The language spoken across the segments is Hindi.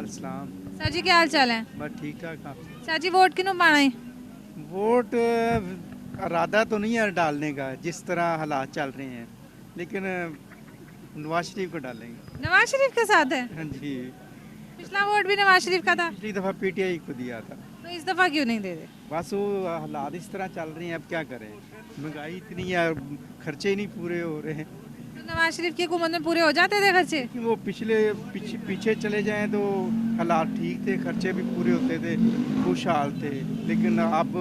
वालेकुम। सर जी क्या हाल चाल है? बस ठीक ठाक आप? सर जी वोट किन्नू पाना है? वोट इरादा तो नहीं है डालने का, जिस तरह हालात चल रहे हैं, लेकिन नवाज शरीफ को डालेंगे। नवाज शरीफ के साथ है? हाँ जी। पिछला वोट भी नवाज शरीफ का था, पिछली दफ़ा पीटीआई को दिया था। तो इस दफा क्यों नहीं दे रहे? बस वो हालात इस तरह चल रहे हैं, अब क्या करें, महंगाई इतनी है, खर्चे ही नहीं पूरे हो रहे हैं। तो नवाज शरीफ की हुकूमत में पूरे हो जाते थे खर्चे? कि वो पीछे चले जाएं तो हालात ठीक थे, खर्चे भी पूरे होते थे, खुशहाल थे, लेकिन अब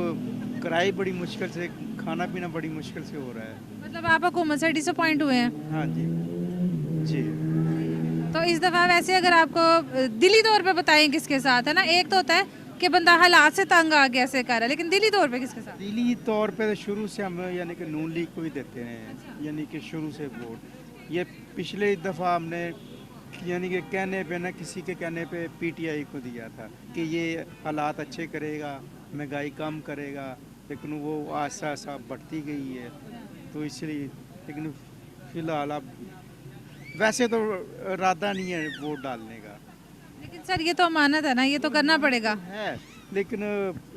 किराए बड़ी मुश्किल से, खाना पीना बड़ी मुश्किल से हो रहा है। मतलब आप हुकूमत से डिसअपॉइंट हुए हैं? हाँ जी जी। तो इस दफा वैसे अगर आपको दिली तौर पे बताएं किसके साथ है ना, एक तो होता है कि बंदा हालात से तंग आ गया ऐसे कर रहा है, लेकिन दिली तौर पे किसके साथ? दिली तौर पे तो शुरू से हम यानी कि नून लीग को ही देते हैं, यानी कि शुरू से वोट। ये पिछले दफ़ा हमने यानी कि कहने पे ना, किसी के कहने पे पीटीआई को दिया था कि ये हालात अच्छे करेगा, महंगाई कम करेगा, लेकिन वो आहिस्ता आहिस्ता बढ़ती गई है, तो इसलिए। लेकिन फ़िलहाल अब वैसे तो इरादा नहीं है वोट डालने का लेकिन सर ये तो अमानत है ना, ये तो करना पड़ेगा। है, लेकिन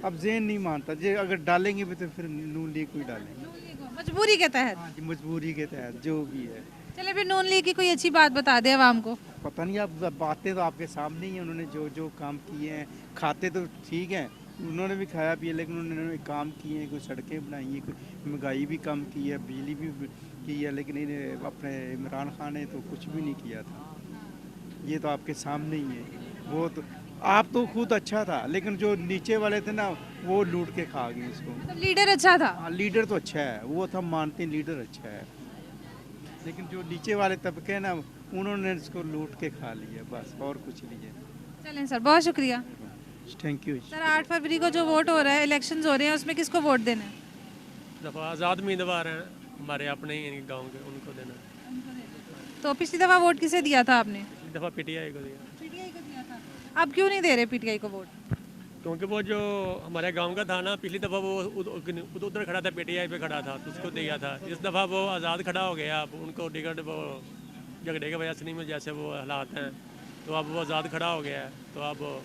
अब ज़हन नहीं मानता, जे अगर डालेंगे भी तो फिर नून लीग को ही डालेंगे। मजबूरी के तहत। हाँ जी, मजबूरी के तहत जो भी है। चले फिर नून लीग की कोई अच्छी बात बता दे आवाम को। पता नहीं, अब बातें तो आपके सामने ही हैं, उन्होंने जो जो काम किए हैं, खाते तो ठीक हैं, उन्होंने भी खाया पिया, लेकिन उन्होंने काम किए हैं, कोई सड़कें बनाई हैं, कोई महंगाई भी कम की है, बिजली भी की है, लेकिन इन्हें अपने इमरान खान ने तो कुछ भी नहीं किया था। ये तो आपके सामने ही है। वो तो आप तो खुद अच्छा था, लेकिन जो नीचे वाले थे ना, वो लूट के खा गए इसको। मतलब लीडर अच्छा था। हाँ, लीडर तो अच्छा है, वो तो हम मानते हैं लीडर अच्छा है, लेकिन जो नीचे वाले तबके हैं ना, उन्होंने इसको लूट के खा लिया, बस और कुछ नहीं है। चलें सर, बहुत शुक्रिया। Thank you. सर 8 फरवरी को जो वोट हो रहा है, इलेक्शंस हो रहे हैं, उसमें किसको वोट देना है? दफ़ा आज़ाद उम्मीदवार हैं हमारे अपने ही गांव के, उनको देना। तो पिछली दफा वोट किसे दिया था आपने? इस दफ़ा पीटीआई को दिया, पीटीआई को दिया था। अब क्यों नहीं दे रहे पीटीआई को वोट? क्योंकि वो जो हमारे गांव का था ना, पिछली दफ़ा वो उधर खड़ा था, पीटीआई पे खड़ा था, तो उसको दिया था। इस दफ़ा वो आज़ाद खड़ा हो गया, अब उनको टिकट वो झगड़े की वजह से नहीं, में जैसे वो हालात हैं, तो अब वो आज़ाद खड़ा हो गया है, तो अब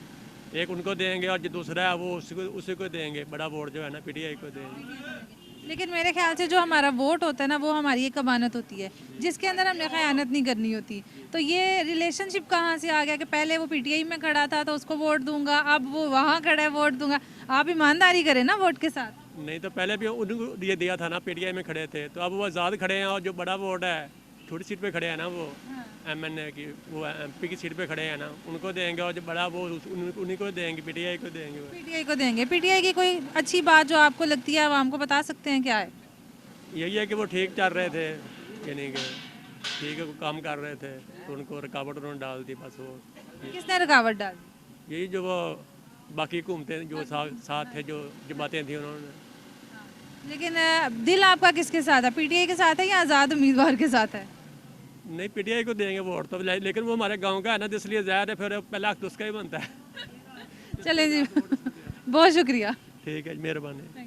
एक उनको देंगे और जो दूसरा है वो उसी को देंगे, बड़ा वोट जो है ना पीटीआई को देंगे। लेकिन मेरे ख्याल से जो हमारा वोट होता है ना, वो हमारी एक अमानत होती है, जिसके अंदर हमने खयानत नहीं करनी होती। तो ये रिलेशनशिप कहाँ से आ गया कि पहले वो पीटीआई में खड़ा था तो उसको वोट दूंगा, अब वो वहाँ खड़ा है वोट दूंगा? आप ईमानदारी करें ना वोट के साथ। नहीं तो पहले भी उनको ये दिया था ना, पीटीआई में खड़े थे, तो अब वो आज़ाद खड़े हैं, और जो बड़ा वोट है छोटी सीट पे खड़े हैं ना, वो एमएनए की, वो एमपी की सीट पे खड़े हैं ना, उनको देंगे, और जो बड़ा वो उन्हीं को देंगे, पीटीआई को देंगे। पीटीआई को देंगे। पीटीआई की कोई अच्छी बात जो आपको लगती है, आवाम को बता सकते हैं, क्या है? यही है कि वो ठीक चल रहे थे, यानी कि ठीक है, काम कर रहे थे, तो उनको रुकावट उन्होंने डाल दी, बस वो किसने रुकावट डाल दी? यही जो वो बाकी हुकूमतें जो साथ थे, जो जमातें थी, उन्होंने। लेकिन दिल आपका किसके साथ है, पीटीआई के साथ है या आज़ाद उम्मीदवार के साथ है? नहीं, पीटीआई को देंगे वोट तो, लेकिन वो हमारे गांव का है ना, तो इसलिए ज़ाहिर है फिर पहला हक तो उसका ही बनता है। चलें जी, बहुत शुक्रिया। ठीक है, मेहरबानी।